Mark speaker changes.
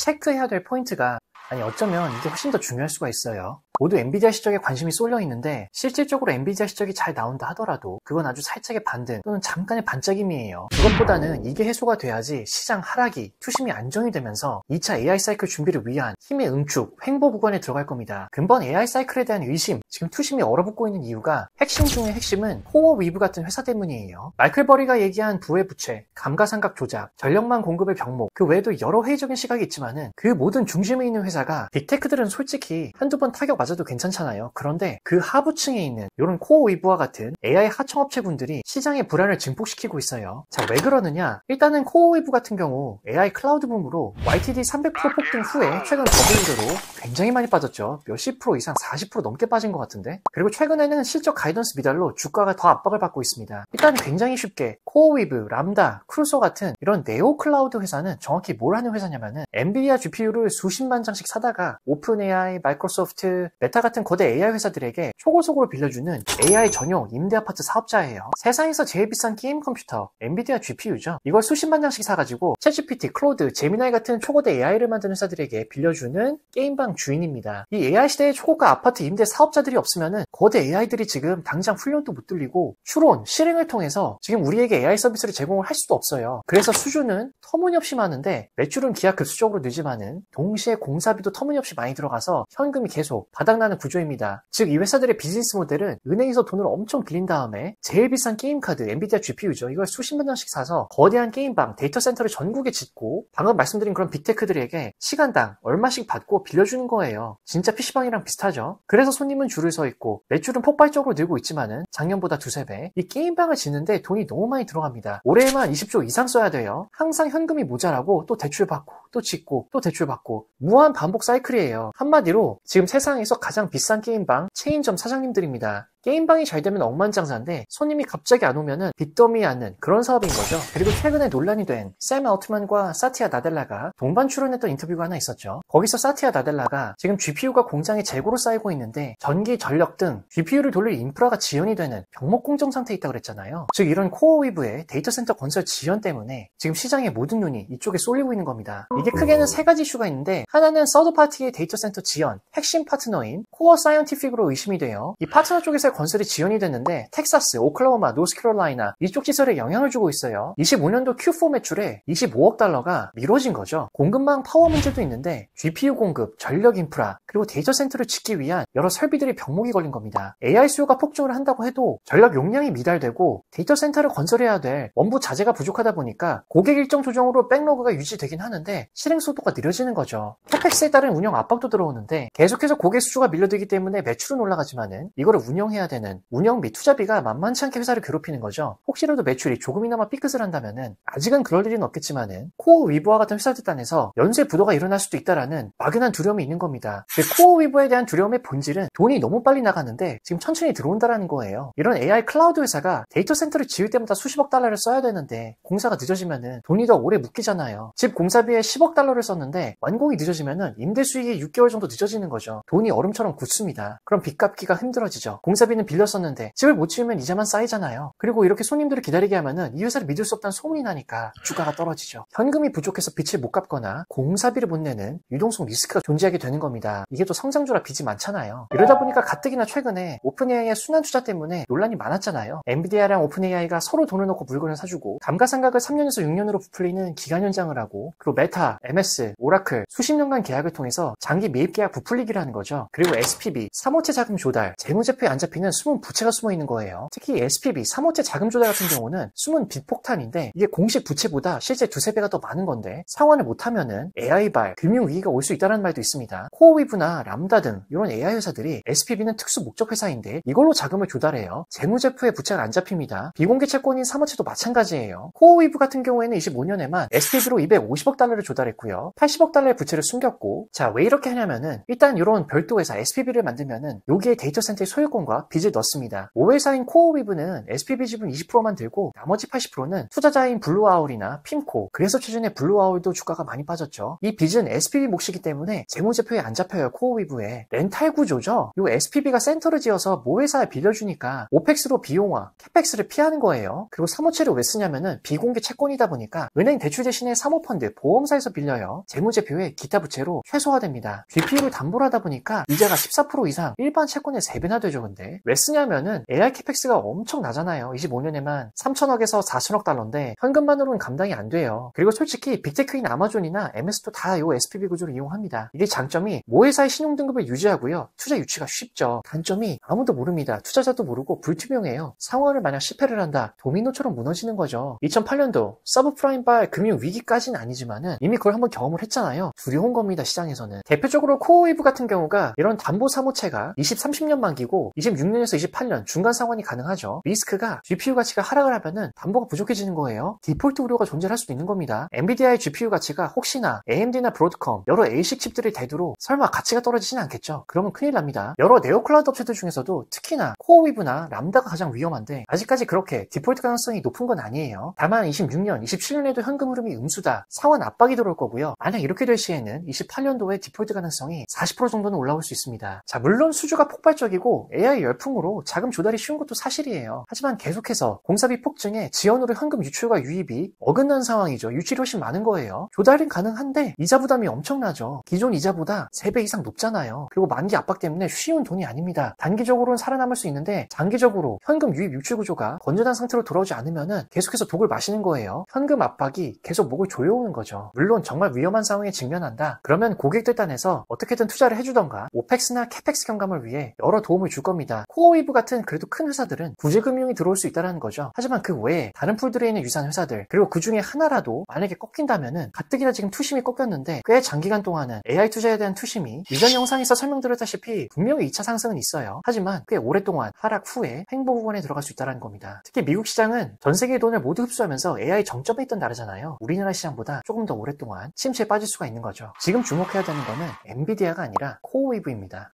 Speaker 1: 체크해야 될 포인트가, 아니 어쩌면 이게 훨씬 더 중요할 수가 있어요. 모두 엔비디아 실적에 관심이 쏠려 있는데 실질적으로 엔비디아 실적이 잘 나온다 하더라도 그건 아주 살짝의 반등 또는 잠깐의 반짝임이에요. 그것보다는 이게 해소가 돼야지 시장 하락이 투심이 안정이 되면서 2차 AI 사이클 준비를 위한 힘의 응축, 횡보 구간에 들어갈 겁니다. 근본 AI 사이클에 대한 의심, 지금 투심이 얼어붙고 있는 이유가 핵심 중의 핵심은 코어 위브 같은 회사 때문이에요. 마이클 버리가 얘기한 부의 부채, 감가상각 조작, 전력망 공급의 병목, 그 외에도 여러 회의적인 시각이 있지만은 그 모든 중심에 있는 회사가 빅테크들은 솔직히 한두 번 타격 맞아도 괜찮잖아요. 그런데 그 하부층에 있는 이런 코어 위브와 같은 AI 하청업체분들이 시장의 불안을 증폭시키고 있어요. 자, 왜 그러느냐? 일단은 코어 위브 같은 경우 AI 클라우드 붐으로 YTD 300% 폭등 후에 최근 버블리더로 굉장히 많이 빠졌죠. 몇십 프로 이상 40% 넘게 빠진 것 같은데. 그리고 최근에는 실적 가이던스 미달로 주가가 더 압박을 받고 있습니다. 일단 굉장히 쉽게 코어 위브, 람다, 크루소 같은 이런 네오 클라우드 회사는 정확히 뭘 하는 회사냐면은 엔비디아 GPU를 수십만 장씩 사다가 오픈 AI, 마이크로소프트, 메타 같은 거대 AI 회사들에게 초고속으로 빌려주는 AI 전용 임대 아파트 사업자예요. 세상에서 제일 비싼 게임 컴퓨터 엔비디아 GPU죠. 이걸 수십만 장씩 사가지고 챗GPT, 클로드, 제미나이 같은 초고대 AI를 만드는 회사들에게 빌려주는 게임방 주인입니다. 이 AI 시대의 초고가 아파트 임대 사업자들이 없으면은 거대 AI들이 지금 당장 훈련도 못 돌리고 추론, 실행을 통해서 지금 우리에게 AI 서비스를 제공을 할 수도 없어요. 그래서 수주는 터무니없이 많은데 매출은 기하급수적으로 늘지만은 동시에 공사비도 터무니없이 많이 들어가서 현금이 계속 바닥나는 구조입니다. 즉 이 회사들의 비즈니스 모델은 은행에서 돈을 엄청 빌린 다음에 제일 비싼 게임 카드 엔비디아 GPU죠. 이걸 수십만 장씩 사서 거대한 게임방, 데이터 센터를 전국에 짓고 방금 말씀드린 그런 빅테크들에게 시간당 얼마씩 받고 빌려주는 거예요. 진짜 PC방이랑 비슷하죠. 그래서 손님은 줄을 서 있고 매출은 폭발적으로 늘고 있지만은 작년보다 두세 배. 이 게임방을 짓는데 돈이 너무 많이 들어갑니다. 올해에만 20조 이상 써야 돼요. 항상 현금이 모자라고 또 대출 받고 또 짓고 또 대출 받고 무한 반복 사이클이에요. 한마디로 지금 세상에서 가장 비싼 게임방 체인점 사장님들입니다. 게임방이 잘 되면 억만장자인데 손님이 갑자기 안 오면은 빚더미에 앉는 그런 사업인 거죠. 그리고 최근에 논란이 된 샘 알트만과 사티아 나델라가 동반 출연했던 인터뷰가 하나 있었죠. 거기서 사티아 나델라가 지금 GPU가 공장에 재고로 쌓이고 있는데 전기, 전력 등 GPU를 돌릴 인프라가 지연이 되는 병목 공정 상태에 있다고 그랬잖아요. 즉 이런 코어 위브의 데이터 센터 건설 지연 때문에 지금 시장의 모든 눈이 이쪽에 쏠리고 있는 겁니다. 이게 크게는 세 가지 이슈가 있는데 하나는 서드 파티의 데이터 센터 지연, 핵심 파트너인 코어 사이언티픽으로 의심이 돼요. 이 파트너 쪽에서 건설이 지연이 됐는데 텍사스, 오클라호마, 노스캐롤라이나 이쪽 시설에 영향을 주고 있어요. 25년도 Q4 매출에 25억 달러가 미뤄진 거죠. 공급망 파워 문제도 있는데 GPU 공급, 전력 인프라, 그리고 데이터 센터를 짓기 위한 여러 설비들이 병목이 걸린 겁니다. AI 수요가 폭증을 한다고 해도 전력 용량이 미달되고 데이터 센터를 건설해야 될 원부 자재가 부족하다 보니까 고객 일정 조정으로 백로그가 유지되긴 하는데 실행 속도가 느려지는 거죠. 캐펙스에 따른 운영 압박도 들어오는데 계속해서 고객 수주가 밀려들기 때문에 매출은 올라가지만은 이거를 운영해야 되는 운영 및 투자비가 만만치 않게 회사를 괴롭히는 거죠. 혹시라도 매출이 조금이나마 삐끗을 한다면은 아직은 그럴 일은 없겠지만은 코어 위브와 같은 회사들 단에서 연쇄 부도가 일어날 수도 있다라는 막연한 두려움이 있는 겁니다. 코어 위브에 대한 두려움의 본질은 돈이 너무 빨리 나가는데 지금 천천히 들어온다라는 거예요. 이런 AI 클라우드 회사가 데이터 센터를 지을 때마다 수십억 달러를 써야 되는데 공사가 늦어지면은 돈이 더 오래 묶이잖아요. 집 공사비에 10억 달러를 썼는데 완공이 늦어지면은 임대 수익이 6개월 정도 늦어지는 거죠. 돈이 얼음처럼 굳습니다. 그럼 빚 갚기가 힘들어지죠. 공사비는 빌렸었는데 집을 못 지으면 이자만 쌓이잖아요. 그리고 이렇게 손님들을 기다리게 하면은 이 회사를 믿을 수 없다는 소문이 나니까 주가가 떨어지죠. 현금이 부족해서 빚을 못 갚거나 공사비를 못 내는 유동성 리스크가 존재하게 되는 겁니다. 이게 또 성장주라 빚이 많잖아요. 이러다 보니까 가뜩이나 최근에 오픈AI의 순환 투자 때문에 논란이 많았잖아요. 엔비디아랑 오픈AI가 서로 돈을 넣고 물건을 사주고 감가상각을 3년에서 6년으로 부풀리는 기간 연장을 하고 그리고 메타, MS, 오라클 수십 년간 계약을 통해서 장기 매입 계약 부풀리기를 하는 거죠. 그리고 SPV, 사모채 자금 조달, 재무제표에 안 잡히는 숨은 부채가 숨어 있는 거예요. 특히 SPV, 사모채 자금 조달 같은 경우는 숨은 빚폭탄인데 이게 공식 부채보다 실제 두세 배가 더 많은 건데 상환을 못하면은 AI발, 금융위기가 올 수 있다는 말도 있습니다. 코어위브나 람다 등 이런 AI 회사들이 SPV는 특수 목적 회사인데 이걸로 자금을 조달해요. 재무제표에 부채가 안 잡힙니다. 비공개 채권인 사모채도 마찬가지예요. 코어위브 같은 경우에는 25년에만 SPV로 250억 달러를 조달했고요. 80억 달러의 부채를 숨겼고 자, 왜 이렇게 하냐면은 일단 이런 별도 회사 SPV를 만들면은 여기에 데이터 센터의 소유권과 빚을 넣습니다. 5회사인 코어웨이브는 SPV 지분 20%만 들고 나머지 80%는 투자자인 블루아울이나 핌코, 그래서 최근에 블루아울도 주가가 많이 빠졌죠. 이 빚은 SPV 몫이기 때문에 재무제표에 안 잡혀요. 코어웨이브에. 렌탈 구조죠. 요 SPV가 센터를 지어서 모회사에 빌려주니까 오펙스로 비용화, 캐펙스를 피하는 거예요. 그리고 사모채를 왜 쓰냐면은 비공개 채권이다 보니까 은행 대출 대신에 사모펀드, 보험사에서 빌려요. 재무제표에 기타 부채로 최소화됩니다. GPU를 담보로 하다 보니까 이자가 14% 이상 일반 채권의 3배나 되죠. 근데 왜 쓰냐면은 AI 캐펙스가 엄청 나잖아요. 25년에만 3천억에서 4천억 달러인데 현금만으로는 감당이 안 돼요. 그리고 솔직히 빅테크인 아마존이나 MS도 다 이 SPV 구조를 이용합니다. 이게 장점이 모회사의 신용등급을 유지하고요. 투자 유치가 쉽죠. 단점이 아무도 모릅니다. 투자자도 모르고 불투명해요. 상황을 만약 실패를 한다, 도미노처럼 무너지는 거죠. 2008년도 서브프라임발 금융위기까지는 아니지만은 이미 그걸 한번 경험을 했잖아요. 두려운 겁니다. 시장에서는. 대표적으로 코어웨이브 같은 경우가 이런 담보사모채가 20, 30년 만기고 26년에서 28년 중간 상환이 가능하죠. 리스크가 GPU 가치가 하락을 하면은 담보가 부족해지는 거예요. 디폴트 우려가 존재할 수도 있는 겁니다. 엔비디아의 GPU 가치가 혹시나 AMD나 브로드컴 여러 ASIC 칩들이 대두로 설마 가치가 떨어지진 않겠죠. 그러면 큰일 납니다. 여러 네오클라우드 업체들 중에서도 특히나 코어웨이브나 람다가 가장 위험한데 아직까지 그렇게 디폴트 가능성이 높은 건 아니에요. 다만 26년, 27년에도 현금 흐름이 음수다, 상환 압박이 들어올 거고요. 만약 이렇게 될 시에는 28년도에 디폴트 가능성이 40% 정도는 올라올 수 있습니다. 자, 물론 수주가 폭발적이고 AI 열풍으로 자금 조달이 쉬운 것도 사실이에요. 하지만 계속해서 공사비 폭증에 지연으로 현금 유출과 유입이 어긋난 상황이죠. 유출이 훨씬 많은 거예요. 조달은 가능한데 이자 부담이 엄청나죠. 기존 이자보다 3배 이상 높잖아요. 그리고 만기 압박 때문에 쉬운 돈이 아닙니다. 단기적으로는 살아남을 수 있는데 장기적으로 현금 유입 유출 구조가 건전한 상태로 돌아오지 않으면은 계속해서 독을 마시는 거예요. 현금 압박이 계속 목을 조여오는 거죠. 물론 정말 위험한 상황에 직면한다, 그러면 고객들 단에서 어떻게든 투자를 해주던가 오펙스나 캐펙스 경감을 위해 여러 도움을 줄 겁니다. 코어웨이브 같은 그래도 큰 회사들은 구제금융이 들어올 수 있다는 거죠. 하지만 그 외에 다른 풀들에 있는 유사한 회사들, 그리고 그 중에 하나라도 만약에 꺾인다면은 가뜩이나 지금 투심이 꺾였는데 꽤 장기간 동안은 AI 투자에 대한 투심이 이전 영상에서 설명드렸다시피 분명히 2차 상승은 있어요. 하지만 꽤 오랫동안 하락 후에 횡보 구간에 들어갈 수 있다는 겁니다. 특히 미국 시장은 전 세계의 돈을 모두 흡수하면서 AI 정점에 있던 나라잖아요. 우리나라 시장보다 조금 더 오랫동안 침체에 빠질 수가 있는 거죠. 지금 주목해야 되는 거는 엔비디아가 아니라 코어웨이브입니다.